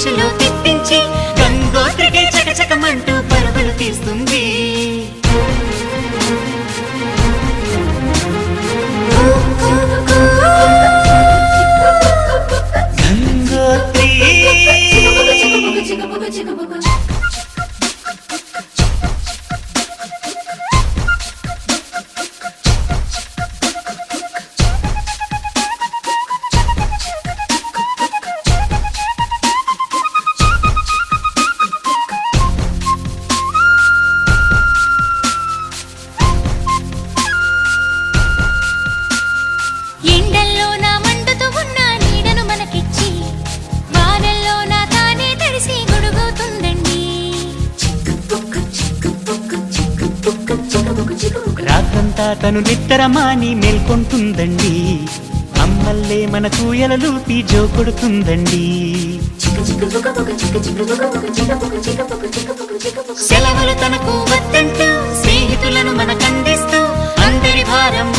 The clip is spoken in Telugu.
అంచులో తిప్పించి గంగోత్రికే చకచకమంటూ పరుగులు తీస్తుంది. గంగోత్రి రాత్రంతా తను నిద్రమాని మేల్కొంటుందండి. అమ్మల్లే మన కూయలలూపి జో కొడుతుందండి. సెలవులు తనకు వద్దంటూ స్నేహితులను మనకందిస్తూ అందరి భారం